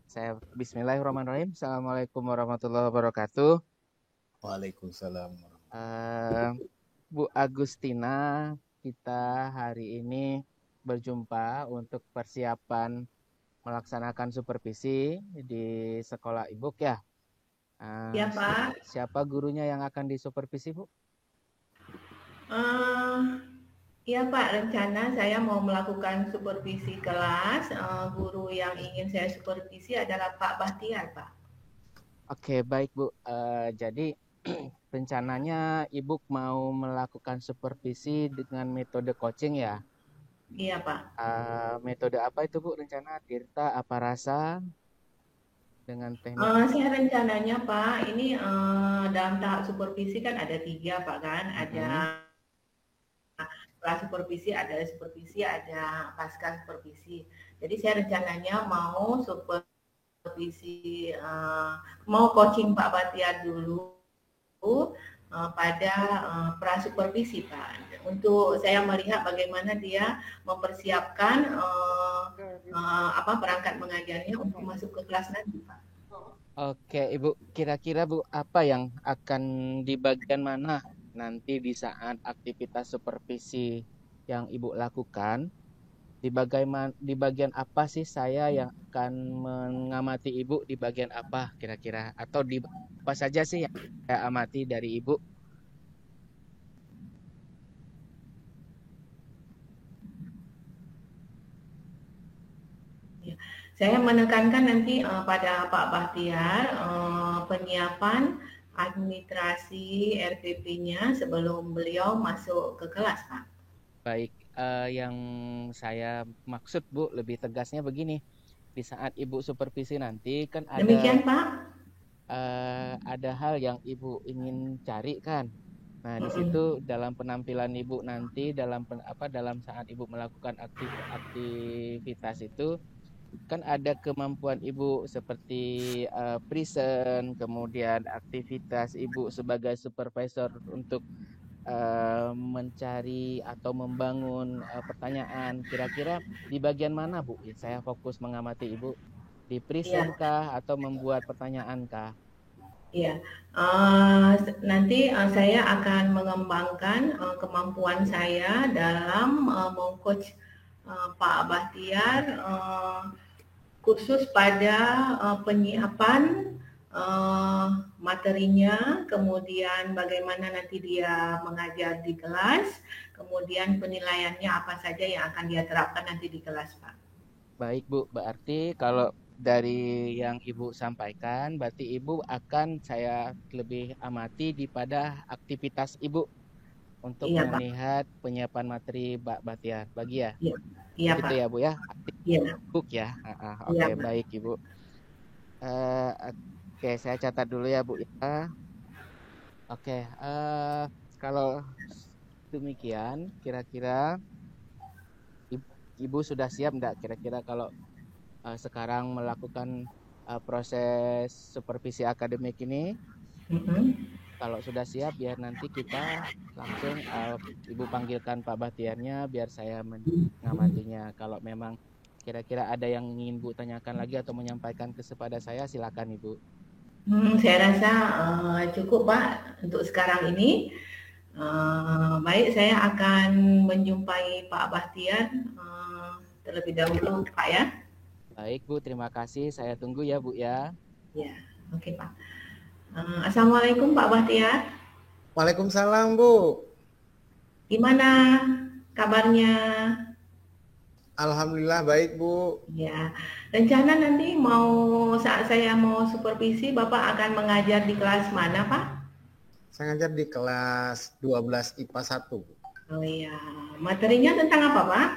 Saya Bismillahirrahmanirrahim. Assalamualaikum warahmatullahi wabarakatuh. Waalaikumsalam. Eh, Bu Agustina, kita hari ini berjumpa untuk persiapan melaksanakan supervisi di sekolah Ibu ya. Ya, Pak. Siapa gurunya yang akan disupervisi, Bu? Ya, Pak, rencana saya mau melakukan supervisi kelas. Guru yang ingin saya supervisi adalah Pak Bahtiar, Pak. Oke, baik, Bu. Jadi rencananya Ibu mau melakukan supervisi dengan metode coaching ya? Iya, Pak. Metode apa itu, Bu? Rencana Tirta apa rasa dengan teknik? Saya rencananya, Pak, ini dalam tahap supervisi kan ada 3, Pak, kan? Ada supervisi, ada pasca supervisi. Jadi saya rencananya mau supervisi, mau coaching Pak Bahtiar dulu pada prasupervisi, Pak, untuk saya melihat bagaimana dia mempersiapkan perangkat mengajarnya untuk masuk ke kelas nanti, Pak. Oke, Ibu, kira-kira Bu, apa yang akan di bagian mana nanti di saat aktivitas supervisi yang Ibu lakukan? Di bagian apa sih saya yang akan mengamati Ibu di bagian apa kira-kira? Atau di apa saja sih yang saya amati dari Ibu? Saya menekankan nanti pada Pak Bahtiar penyiapan administrasi RPP-nya sebelum beliau masuk ke kelas, Pak. Baik, yang saya maksud Bu, lebih tegasnya begini. Di saat Ibu supervisi nanti kan Demikian, Pak. ada hal yang Ibu ingin cari kan. Nah, di situ dalam penampilan Ibu nanti dalam saat Ibu melakukan aktivitas itu kan ada kemampuan Ibu seperti present, kemudian aktivitas Ibu sebagai supervisor untuk mencari atau membangun pertanyaan. Kira-kira di bagian mana, Bu? Saya fokus mengamati Ibu. Di present kah atau membuat pertanyaan kah? Iya, nanti saya akan mengembangkan kemampuan saya dalam mengcoach Pak Bahtiar khusus pada penyiapan materinya, kemudian bagaimana nanti dia mengajar di kelas, kemudian penilaiannya apa saja yang akan dia terapkan nanti di kelas, Pak. Baik, Bu. Berarti kalau dari yang Ibu sampaikan, berarti Ibu akan saya lebih amati di pada aktivitas Ibu untuk Iya, Pak. melihat penyiapan materi Mbak Bahtiar. Bagi ya? Iya, iya, Gitu Pak. ya, Bu ya? Iya. Book ya. Iya, Oke, Pak. baik, Ibu. Oke, saya catat dulu ya, Bu ya. Oke, kalau demikian, kira-kira Ibu sudah siap enggak kira-kira kalau sekarang melakukan proses supervisi akademik ini? Kalau sudah siap, biar nanti kita langsung Ibu panggilkan Pak Bahtiarnya biar saya mengamatinya. Kalau memang kira-kira ada yang ingin Bu tanyakan lagi atau menyampaikan kepada saya, silakan Ibu. Saya rasa cukup, Pak, untuk sekarang ini. Baik, saya akan menjumpai Pak Bahtiar terlebih dahulu, Pak ya. Baik, Bu, terima kasih. Saya tunggu ya, Bu ya. Ya, oke, Pak. Assalamualaikum, Pak Bahtiar. Waalaikumsalam, Bu. Gimana kabarnya? Alhamdulillah baik, Bu. Ya, rencana nanti saat saya mau supervisi, Bapak akan mengajar di kelas mana, Pak? Saya ngajar di kelas 12 IPA 1. Oh iya, materinya tentang apa, Pak?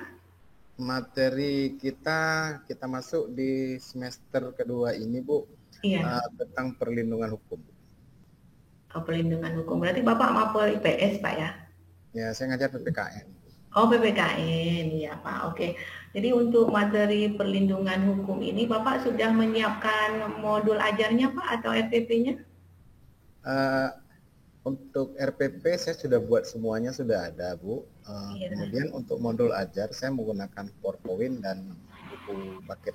Materi kita masuk di semester kedua ini, Bu. Iya. Tentang perlindungan hukum. Perlindungan hukum. Berarti Bapak mapel IPS, Pak ya? Ya, saya ngajar PPKN. Oh, PPKN, ya Pak. Oke. Jadi untuk materi perlindungan hukum ini Bapak sudah menyiapkan modul ajarnya, Pak, atau RPP-nya? Untuk RPP saya sudah buat semuanya, sudah ada, Bu. Kemudian untuk modul ajar saya menggunakan PowerPoint dan buku bucket.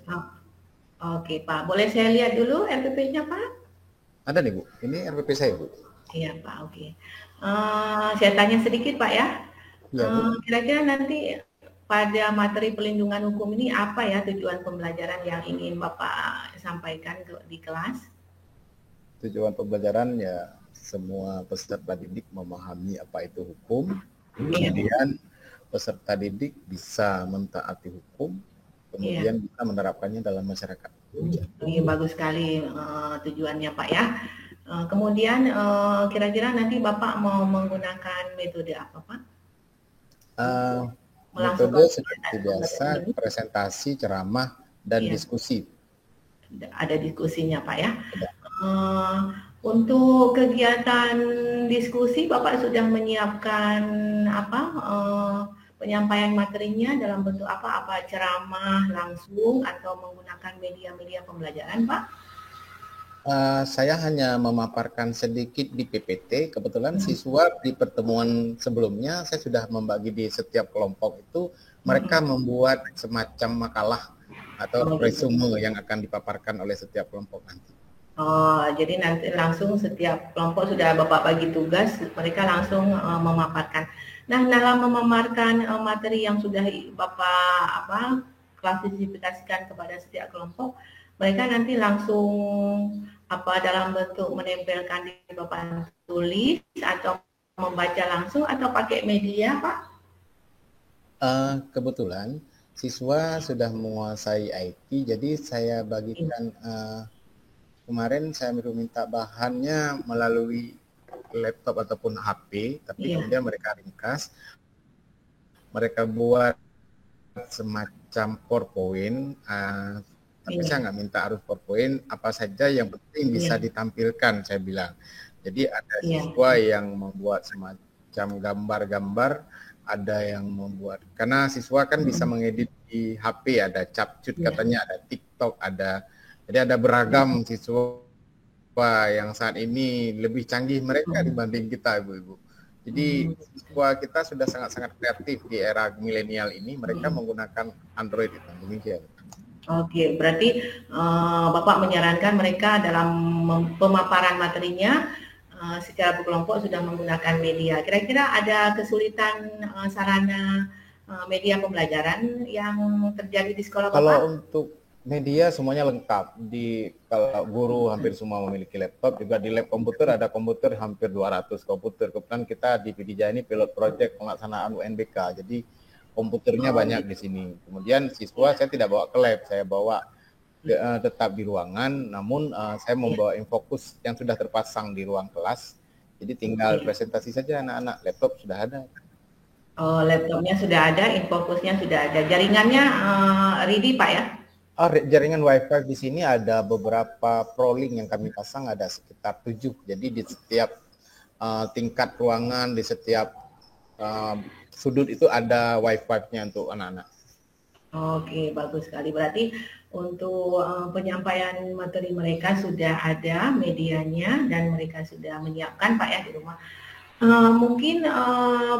Oke Pak, boleh saya lihat dulu RPP-nya Pak? Ada nih Bu, ini RPP saya Bu. Iya Pak, oke. Saya tanya sedikit Pak ya. Iya Bu. Kira-kira nanti pada materi pelindungan hukum ini apa ya tujuan pembelajaran yang ingin Bapak sampaikan di kelas? Tujuan pembelajaran ya semua peserta didik memahami apa itu hukum, kemudian peserta didik bisa mentaati hukum, kemudian bisa menerapkannya dalam masyarakat. Ini bagus sekali tujuannya Pak ya. Kemudian kira-kira nanti Bapak mau menggunakan metode apa Pak? Metode seperti biasa, presentasi, ceramah, dan diskusi. Ada diskusinya Pak ya. Untuk kegiatan diskusi Bapak sudah menyiapkan apa? Penyampaian materinya dalam bentuk apa ceramah langsung atau menggunakan media-media pembelajaran Pak? Saya hanya memaparkan sedikit di PPT. Kebetulan siswa di pertemuan sebelumnya saya sudah membagi di setiap kelompok itu mereka membuat semacam makalah atau resume yang akan dipaparkan oleh setiap kelompok nanti. Jadi nanti langsung setiap kelompok sudah Bapak bagi tugas, mereka langsung memaparkan. Nah, dalam memaparkan materi yang sudah Bapak klasifikasikan kepada setiap kelompok, mereka nanti langsung dalam bentuk menempelkan di Bapak tulis atau membaca langsung atau pakai media, Pak? Kebetulan siswa sudah menguasai IT, jadi saya bagikan kemarin saya minta bahannya melalui laptop ataupun HP, tapi kemudian mereka ringkas, mereka buat semacam PowerPoint, tapi saya nggak minta harus PowerPoint, apa saja yang penting bisa ditampilkan, saya bilang. Jadi ada siswa yang membuat semacam gambar-gambar, ada yang membuat, karena siswa kan bisa mengedit di HP, ada Capcut katanya, ada TikTok, jadi ada beragam siswa yang saat ini lebih canggih mereka dibanding kita, Ibu-Ibu. Jadi siswa kita sudah sangat-sangat kreatif di era milenial ini, mereka menggunakan Android itu. Demikian. Oke, berarti Bapak menyarankan mereka dalam pemaparan materinya secara berkelompok sudah menggunakan media. Kira-kira ada kesulitan sarana media pembelajaran yang terjadi di sekolah Bapak? Kalau untuk media semuanya lengkap. Kalau guru hampir semua memiliki laptop, juga di lab komputer ada komputer hampir 200 komputer. Kebetulan kita di PDJ ini pilot project pelaksanaan UNBK. Jadi komputernya banyak di sini. Kemudian siswa saya tidak bawa ke lab, saya bawa tetap di ruangan, namun saya membawa infokus yang sudah terpasang di ruang kelas. Jadi tinggal presentasi saja anak-anak, laptop sudah ada. Laptopnya sudah ada, infokusnya sudah ada. Jaringannya ready Pak ya? Jaringan Wi-Fi di sini ada beberapa ProLink yang kami pasang, ada sekitar 7. Jadi di setiap tingkat ruangan, di setiap sudut itu ada Wi-Fi-nya untuk anak-anak. Oke, bagus sekali. Berarti untuk penyampaian materi mereka sudah ada medianya dan mereka sudah menyiapkan Pak ya di rumah. Mungkin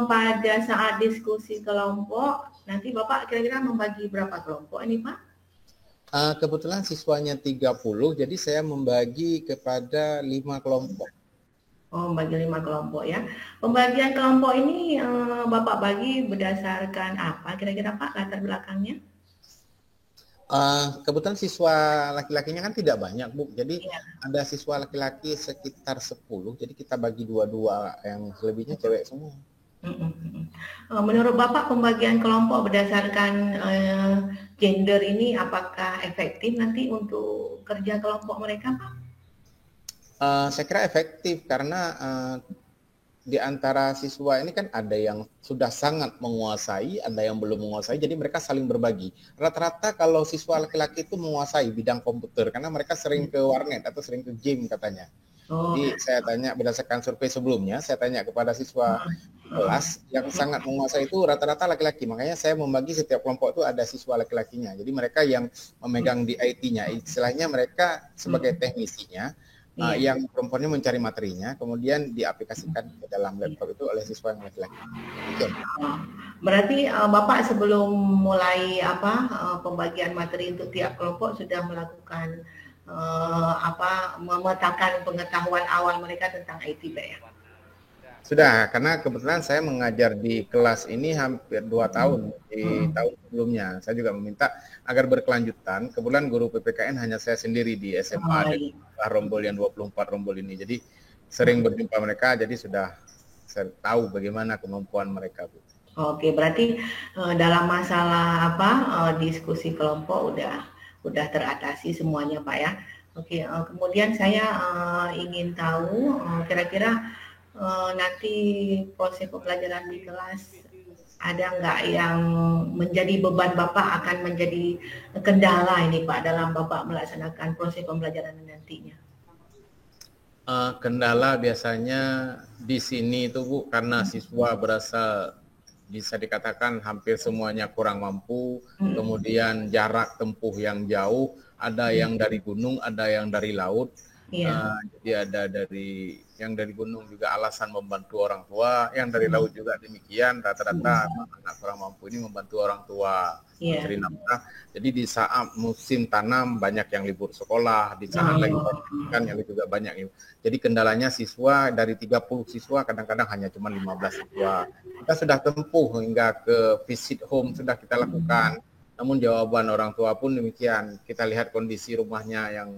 pada saat diskusi kelompok, nanti Bapak kira-kira membagi berapa kelompok ini Pak? Kebetulan siswanya 30, jadi saya membagi kepada 5 kelompok. Membagi 5 kelompok ya. Pembagian kelompok ini Bapak bagi berdasarkan apa kira-kira Pak latar belakangnya? Kebetulan siswa laki-lakinya kan tidak banyak Bu, jadi ada siswa laki-laki sekitar 10, jadi kita bagi 2-2, yang selebihnya cewek semua. Menurut Bapak pembagian kelompok berdasarkan gender ini apakah efektif nanti untuk kerja kelompok mereka Pak? Saya kira efektif karena di antara siswa ini kan ada yang sudah sangat menguasai, ada yang belum menguasai, jadi mereka saling berbagi. Rata-rata kalau siswa laki-laki itu menguasai bidang komputer karena mereka sering ke warnet atau sering ke game katanya. Jadi saya tanya berdasarkan survei sebelumnya, saya tanya kepada siswa kelas yang sangat menguasai itu rata-rata laki-laki. Makanya saya membagi setiap kelompok itu ada siswa laki-lakinya. Jadi mereka yang memegang di IT-nya, istilahnya mereka sebagai teknisinya, Iya. Yang perempuannya mencari materinya, kemudian diaplikasikan ke dalam laptop itu oleh siswa yang laki-laki. Oke. Berarti Bapak sebelum mulai pembagian materi untuk tiap kelompok sudah melakukan memetakan pengetahuan awal mereka tentang IT, Pak ya? Sudah, karena kebetulan saya mengajar di kelas ini hampir 2 tahun di tahun sebelumnya. Saya juga meminta agar berkelanjutan. Kebetulan guru PPKN hanya saya sendiri di SMA dan rombol yang 24 rombol ini. Jadi sering berjumpa mereka, jadi sudah saya tahu bagaimana kemampuan mereka, Bu. Oke, berarti dalam masalah diskusi kelompok udah teratasi semuanya, Pak ya. Oke, kemudian saya ingin tahu kira-kira nanti proses pembelajaran di kelas ada nggak yang menjadi beban Bapak, akan menjadi kendala ini Pak dalam Bapak melaksanakan proses pembelajaran nantinya? Kendala biasanya di sini itu Bu, karena siswa berasal bisa dikatakan hampir semuanya kurang mampu, kemudian jarak tempuh yang jauh, ada yang dari gunung, ada yang dari laut. Jadi ada yang dari gunung juga alasan membantu orang tua, yang dari laut juga demikian, rata-rata anak kurang mampu ini membantu orang tua mencari nafkah. Jadi di saat musim tanam banyak yang libur sekolah, di saat lagi kan yang juga banyak. Jadi kendalanya siswa dari 30 siswa kadang-kadang hanya cuma 15 siswa. Kita sudah tempuh hingga ke visit home sudah kita lakukan. Namun jawaban orang tua pun demikian. Kita lihat kondisi rumahnya yang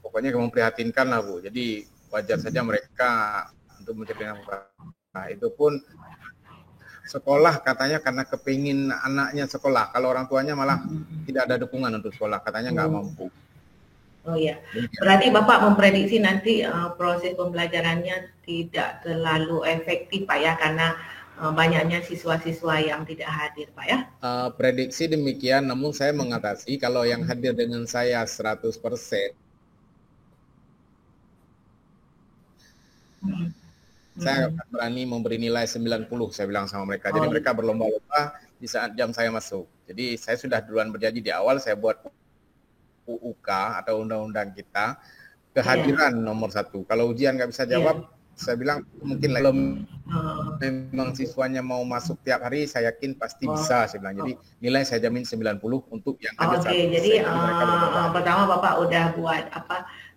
pokoknya memprihatinkan lah Bu. Jadi wajar saja mereka untuk mencari nafkah. Nah, itu pun sekolah katanya karena kepingin anaknya sekolah. Kalau orang tuanya malah tidak ada dukungan untuk sekolah, katanya nggak mampu. Oh iya, berarti Bapak memprediksi nanti proses pembelajarannya tidak terlalu efektif Pak ya, karena banyaknya siswa-siswa yang tidak hadir Pak ya? Prediksi demikian, namun saya mengatasi kalau yang hadir dengan saya 100%, saya akan berani memberi nilai 90, saya bilang sama mereka. Jadi mereka berlomba-lomba di saat jam saya masuk. Jadi saya sudah duluan berjanji di awal, saya buat UUK atau undang-undang kita, kehadiran nomor 1. Kalau ujian nggak bisa jawab, saya bilang mungkin kalau memang siswanya mau masuk tiap hari, saya yakin pasti bisa, saya bilang. Jadi nilai saya jamin 90 untuk yang hadir 100%. Jadi pertama Bapak udah buat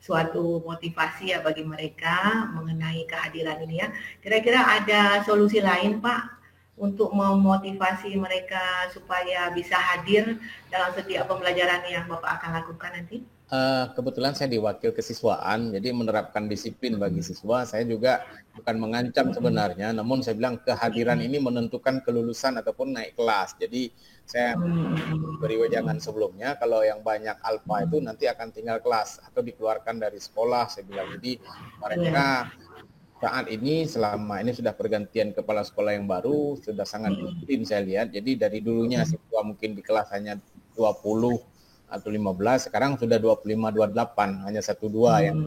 suatu motivasi ya bagi mereka mengenai kehadiran ini ya. Kira-kira ada solusi lain Pak untuk memotivasi mereka supaya bisa hadir dalam setiap pembelajaran yang Bapak akan lakukan nanti? Kebetulan saya diwakil kesiswaan, jadi menerapkan disiplin bagi siswa. Saya juga bukan mengancam sebenarnya, namun saya bilang kehadiran ini menentukan kelulusan ataupun naik kelas. Jadi saya beri wejangan sebelumnya, kalau yang banyak alfa itu nanti akan tinggal kelas atau dikeluarkan dari sekolah, saya bilang. Jadi mereka saat ini, selama ini sudah pergantian kepala sekolah yang baru, sudah sangat disiplin saya lihat. Jadi dari dulunya siswa mungkin di kelas hanya 20 atau 15, sekarang sudah 25-28, hanya 1-2 yang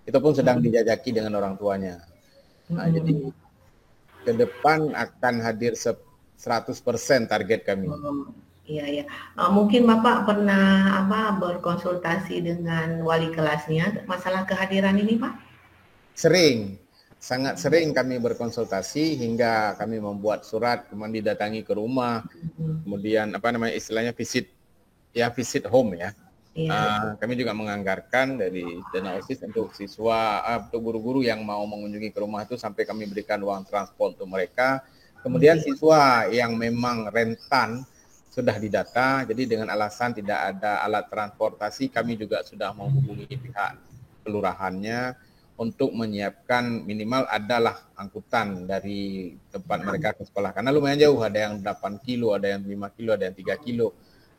itu pun sedang dijajaki dengan orang tuanya. Nah, jadi ke depan akan hadir 100% target kami. Iya. Mungkin Bapak pernah berkonsultasi dengan wali kelasnya masalah kehadiran ini, Pak? Sering, sangat sering kami berkonsultasi hingga kami membuat surat, kemudian didatangi ke rumah, kemudian istilahnya visit home ya. Kami juga menganggarkan dari dana OSIS untuk siswa, untuk guru-guru yang mau mengunjungi ke rumah itu sampai kami berikan uang transport untuk mereka. Kemudian siswa yang memang rentan sudah didata, jadi dengan alasan tidak ada alat transportasi, kami juga sudah menghubungi pihak kelurahannya untuk menyiapkan minimal adalah angkutan dari tempat mereka ke sekolah. Karena lumayan jauh, ada yang 8 kilo, ada yang 5 kilo, ada yang 3 kilo.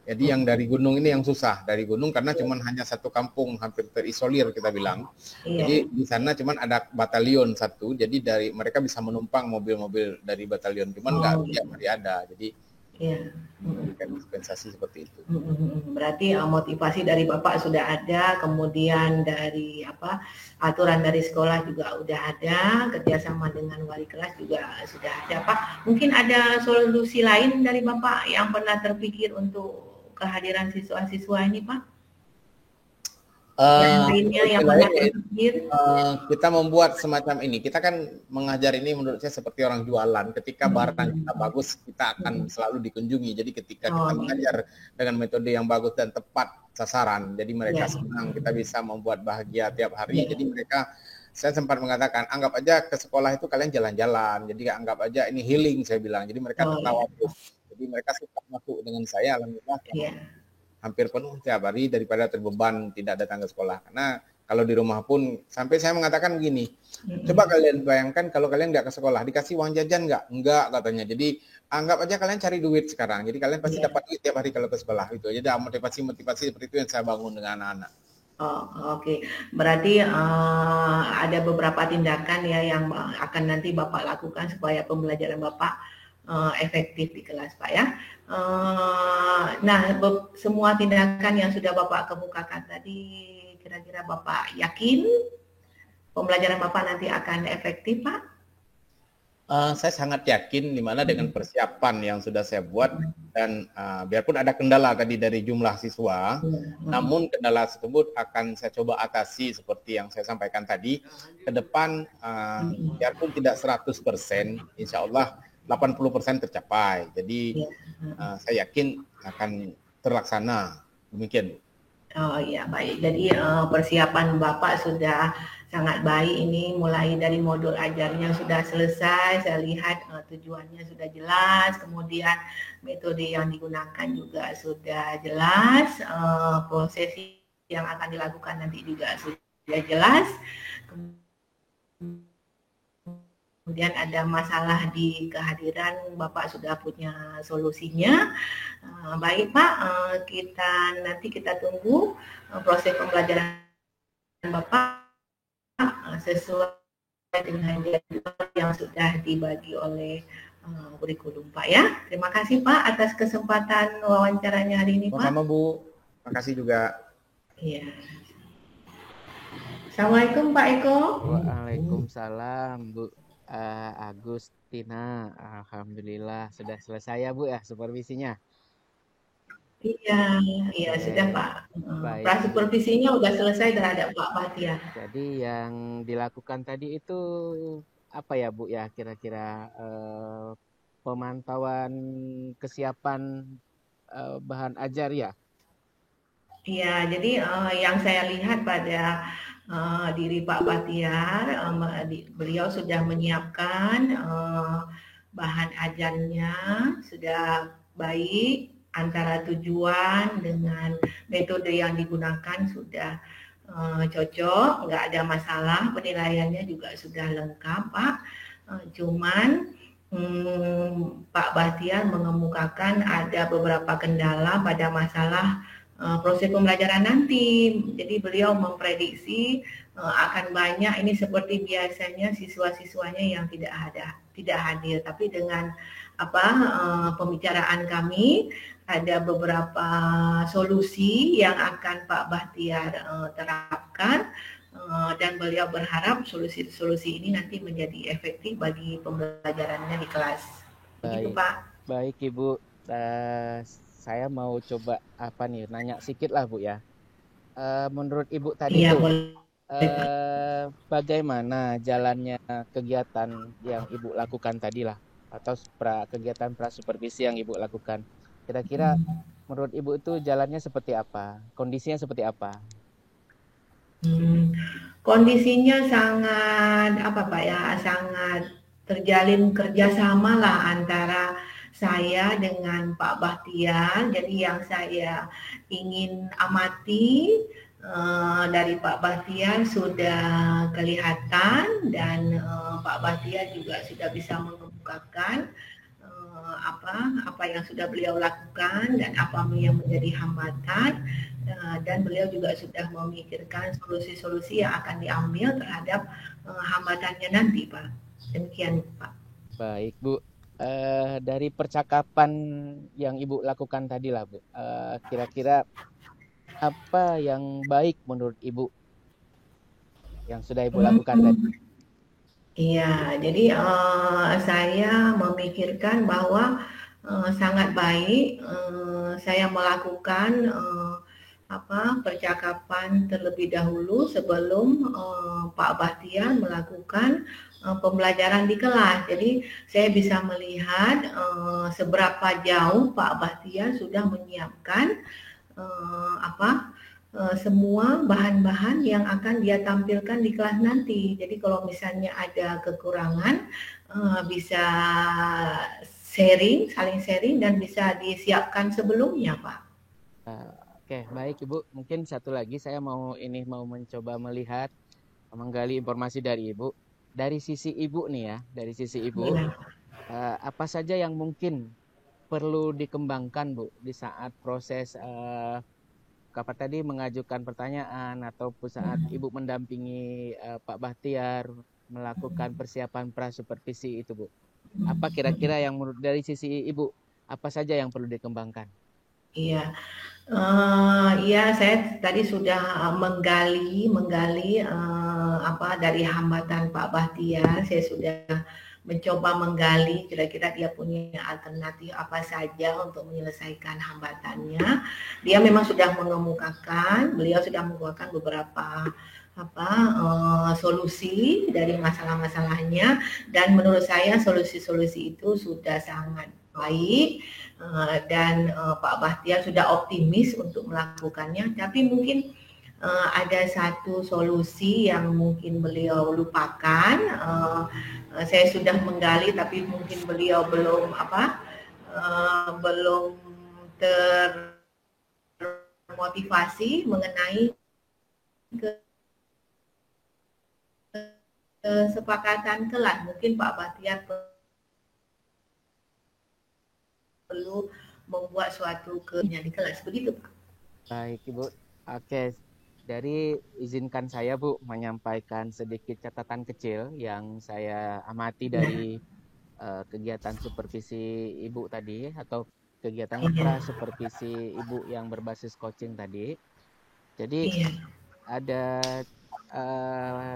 Jadi yang dari gunung ini yang susah, dari gunung karena cuman hanya satu kampung hampir terisolir kita bilang. Jadi di sana cuman ada batalion satu, jadi dari mereka bisa menumpang mobil-mobil dari batalion, cuman nggak tiap hari ada. Jadi memberikan dispensasi seperti itu. Berarti motivasi dari Bapak sudah ada, kemudian dari aturan dari sekolah juga udah ada, kerjasama dengan wali kelas juga sudah ada, Pak. Mungkin ada solusi lain dari Bapak yang pernah terpikir untuk kehadiran siswa-siswa ini, Pak? Yang lainnya yang mana terakhir? Kita membuat semacam ini. Kita kan mengajar ini menurut saya seperti orang jualan. Ketika barang kita bagus, kita akan selalu dikunjungi. Jadi ketika kita mengajar dengan metode yang bagus dan tepat sasaran, jadi mereka senang. Kita bisa membuat bahagia tiap hari. Jadi mereka, saya sempat mengatakan, anggap aja ke sekolah itu kalian jalan-jalan. Jadi anggap aja ini healing, saya bilang. Jadi mereka tertawa terus. Jadi mereka suka masuk dengan saya, alhamdulillah. Hampir penuh tiap hari daripada terbeban tidak datang ke sekolah. Karena kalau di rumah pun, sampai saya mengatakan begini, coba kalian bayangkan kalau kalian nggak ke sekolah, dikasih uang jajan nggak? Enggak katanya. Jadi anggap aja kalian cari duit sekarang. Jadi kalian pasti dapat duit tiap hari kalau ke sekolah. Itu jadi motivasi seperti itu yang saya bangun dengan anak-anak. Oke. Berarti ada beberapa tindakan ya yang akan nanti Bapak lakukan supaya pembelajaran Bapak efektif di kelas, Pak ya. Nah, semua tindakan yang sudah Bapak kemukakan tadi, kira-kira Bapak yakin pembelajaran Bapak nanti akan efektif, Pak? Saya sangat yakin, dimana dengan persiapan yang sudah saya buat, dan biarpun ada kendala tadi dari jumlah siswa, namun kendala tersebut akan saya coba atasi seperti yang saya sampaikan tadi. Ke depan, biarpun tidak 100%, insya Allah 80% tercapai. Jadi saya yakin akan terlaksana. Demikian. Oh iya, baik. Jadi persiapan Bapak sudah sangat baik ini, mulai dari modul ajarnya sudah selesai. Saya lihat tujuannya sudah jelas, kemudian metode yang digunakan juga sudah jelas, proses yang akan dilakukan nanti juga sudah jelas. Kemudian ada masalah di kehadiran, Bapak sudah punya solusinya. Baik Pak, nanti kita tunggu proses pembelajaran Bapak sesuai dengan jadwal yang sudah dibagi oleh kurikulum Pak ya. Terima kasih Pak atas kesempatan wawancaranya hari ini Pak. Sama Bu, terima kasih juga. Iya. Assalamualaikum Pak Eko. Waalaikumsalam Bu. Agustina, alhamdulillah sudah selesai ya Bu ya supervisinya. Iya sudah Pak. Prasupervisinya sudah selesai terhadap Pak Bahtiar. Jadi yang dilakukan tadi itu apa ya Bu ya, kira-kira pemantauan kesiapan bahan ajar ya? Iya, jadi yang saya lihat pada diri Pak Bahtiar, beliau sudah menyiapkan bahan ajarnya sudah baik, antara tujuan dengan metode yang digunakan sudah cocok, nggak ada masalah, penilaiannya juga sudah lengkap Pak. Cuman Pak Bahtiar mengemukakan ada beberapa kendala pada masalah proses pembelajaran nanti. Jadi beliau memprediksi akan banyak ini seperti biasanya siswa-siswanya yang tidak hadir. Tapi dengan pembicaraan kami ada beberapa solusi yang akan Pak Bahtiar terapkan dan beliau berharap solusi-solusi ini nanti menjadi efektif bagi pembelajarannya di kelas. Begitu Pak. Baik Ibu. Saya mau coba nanya sedikit lah Bu ya. Menurut Ibu tadi bagaimana jalannya kegiatan yang Ibu lakukan tadi lah, atau kegiatan prasupervisi yang Ibu lakukan? Kira-kira menurut Ibu itu jalannya seperti apa? Kondisinya seperti apa? Kondisinya sangat sangat terjalin kerjasama lah antara saya dengan Pak Bahtiar. Jadi yang saya ingin amati dari Pak Bahtiar sudah kelihatan, dan Pak Bahtiar juga sudah bisa mengemukakan apa yang sudah beliau lakukan dan apa yang menjadi hambatan, dan beliau juga sudah memikirkan solusi-solusi yang akan diambil terhadap hambatannya nanti Pak. Demikian Pak. Baik Bu. Dari percakapan yang Ibu lakukan tadi lah Bu, kira-kira apa yang baik menurut Ibu yang sudah Ibu lakukan tadi? Iya, jadi saya memikirkan bahwa sangat baik saya melakukan percakapan terlebih dahulu sebelum Pak Bahtiar melakukan pembelajaran di kelas. Jadi saya bisa melihat seberapa jauh Pak Bahtiar sudah menyiapkan semua bahan-bahan yang akan dia tampilkan di kelas nanti. Jadi kalau misalnya ada kekurangan bisa saling sharing dan bisa disiapkan sebelumnya, Pak. Oke, baik Ibu. Mungkin satu lagi saya mau mencoba melihat, menggali informasi dari Ibu. Dari sisi Ibu nih ya, dari sisi Ibu, apa saja yang mungkin perlu dikembangkan Bu di saat proses tadi mengajukan pertanyaan ataupun saat Ibu mendampingi Pak Bahtiar melakukan persiapan pra-supervisi itu Bu. Apa kira-kira yang menurut dari sisi Ibu, apa saja yang perlu dikembangkan? Iya, saya tadi sudah menggali dari hambatan Pak Bahtiar. Saya sudah mencoba menggali kira-kira dia punya alternatif apa saja untuk menyelesaikan hambatannya. Dia memang sudah beliau sudah mengemukakan beberapa solusi dari masalah-masalahnya, dan menurut saya solusi-solusi itu sudah sangat baik. Dan Pak Bahtiar sudah optimis untuk melakukannya, tapi mungkin ada satu solusi yang mungkin beliau lupakan. Saya sudah menggali, tapi mungkin beliau belum termotivasi mengenai kesepakatan kelas. Mungkin Pak Bahtiar perlu membuat suatu di kelas, begitu Pak. Baik Ibu, oke. Dari izinkan saya Bu menyampaikan sedikit catatan kecil yang saya amati dari kegiatan supervisi Ibu tadi atau kegiatan pra-supervisi Ibu yang berbasis coaching tadi. Jadi ada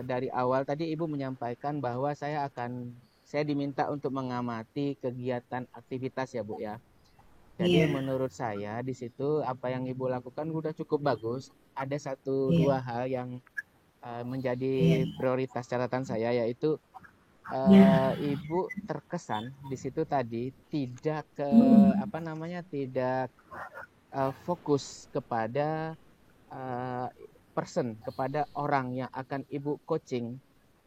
dari awal tadi Ibu menyampaikan bahwa saya diminta untuk mengamati kegiatan aktivitas ya Bu ya. Jadi menurut saya di situ apa yang Ibu lakukan sudah cukup bagus. Ada dua hal yang menjadi prioritas catatan saya, yaitu Ibu terkesan di situ tadi tidak fokus kepada kepada orang yang akan Ibu coaching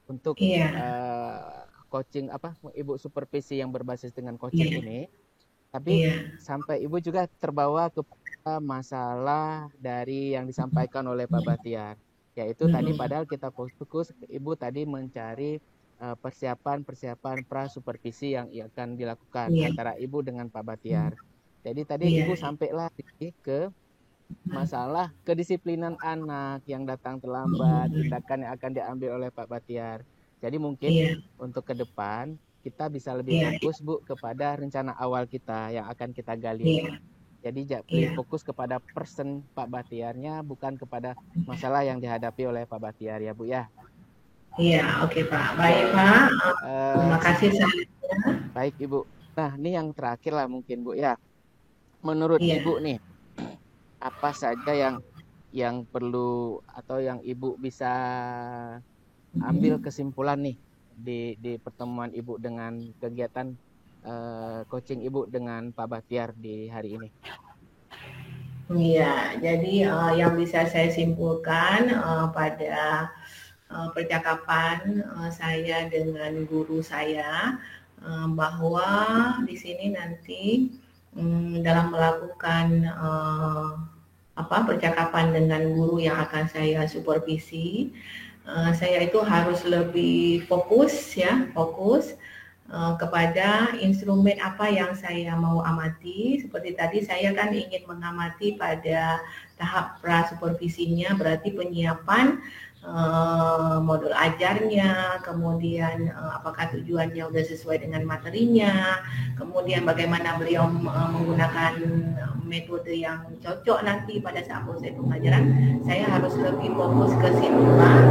untuk coaching Ibu supervisi yang berbasis dengan coaching ini. Tapi sampai Ibu juga terbawa kepada masalah dari yang disampaikan oleh Pak Bahtiar, yaitu tadi padahal kita fokus Ibu tadi mencari persiapan pra supervisi yang akan dilakukan antara Ibu dengan Pak Bahtiar. Jadi tadi Ibu sampailah ke masalah kedisiplinan anak yang datang terlambat, tindakan yang akan diambil oleh Pak Bahtiar. Jadi mungkin untuk ke depan kita bisa lebih fokus Bu kepada rencana awal kita yang akan kita gali. Jadi lebih fokus kepada person Pak Bahtiarnya, bukan kepada masalah yang dihadapi oleh Pak Bahtiar ya Bu ya. Iya, oke Pak. Baik Pak. Terima kasih saya. Baik Ibu. Nah ini yang terakhir lah mungkin Bu ya. Menurut Ibu nih, apa saja yang perlu atau yang Ibu bisa ambil kesimpulan nih di pertemuan Ibu dengan kegiatan coaching Ibu dengan Pak Bahtiar di hari ini? Iya, jadi yang bisa saya simpulkan pada percakapan saya dengan guru saya bahwa di sini nanti dalam melakukan percakapan dengan guru yang akan saya supervisi, saya itu harus lebih fokus kepada instrumen apa yang saya mau amati. Seperti tadi saya kan ingin mengamati pada tahap pra-supervisinya, berarti penyiapan modul ajarnya, kemudian apakah tujuannya sudah sesuai dengan materinya, kemudian bagaimana beliau menggunakan metode yang cocok nanti pada saat proses pembelajaran. Saya harus lebih fokus ke situ Pak.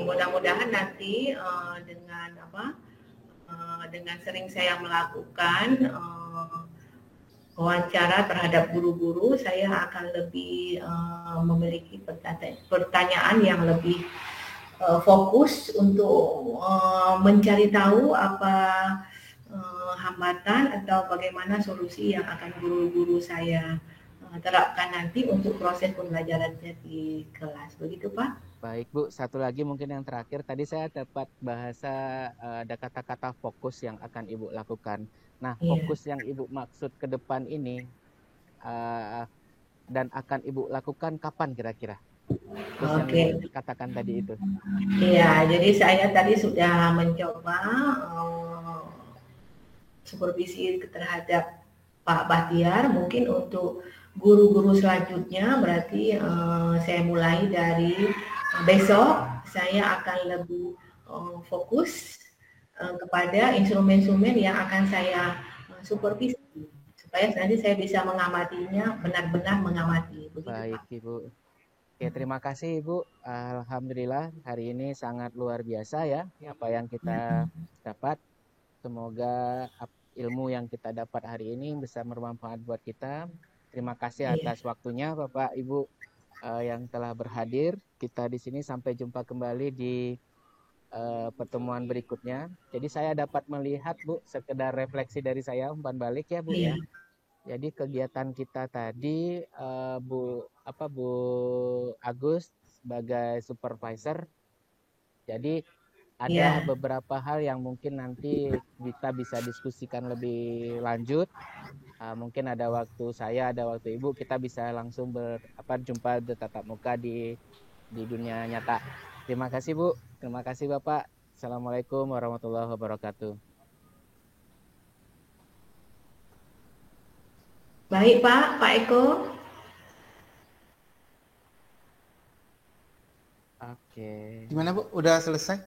Mudah-mudahan nanti dengan sering saya melakukan wawancara terhadap guru-guru, saya akan lebih memiliki pertanyaan yang lebih fokus untuk mencari tahu apa hambatan atau bagaimana solusi yang akan guru-guru saya terapkan nanti untuk proses pembelajarannya di kelas. Begitu, Pak? Baik Bu, satu lagi mungkin yang terakhir. Tadi saya dapat bahasa ada kata-kata fokus yang akan Ibu lakukan. Nah, fokus yang Ibu maksud ke depan ini dan akan Ibu lakukan kapan kira-kira? Terus yang katakan tadi itu. Iya, jadi saya tadi sudah mencoba supervisi terhadap Pak Bahtiar. Mungkin untuk guru-guru selanjutnya berarti saya mulai dari besok saya akan lebih fokus kepada instrumen-instrumen yang akan saya supervisi supaya nanti saya bisa mengamatinya, benar-benar mengamati. Begitu, baik, Pak. Ibu. Oke, terima kasih Ibu. Alhamdulillah hari ini sangat luar biasa ya apa yang kita dapat. Semoga ilmu yang kita dapat hari ini bisa bermanfaat buat kita. Terima kasih atas waktunya Bapak Ibu yang telah berhadir. Kita di sini sampai jumpa kembali di pertemuan berikutnya. Jadi saya dapat melihat Bu, sekedar refleksi dari saya umpan balik ya Bu ya. Jadi kegiatan kita tadi Bu Agus sebagai supervisor. Jadi ada beberapa hal yang mungkin nanti kita bisa diskusikan lebih lanjut. Mungkin ada waktu saya, ada waktu Ibu, kita bisa langsung jumpa bertatap muka di dunia nyata. Terima kasih Bu, terima kasih Bapak. Assalamualaikum warahmatullahi wabarakatuh. Baik Pak Eko. Oke. Gimana Bu? Udah selesai?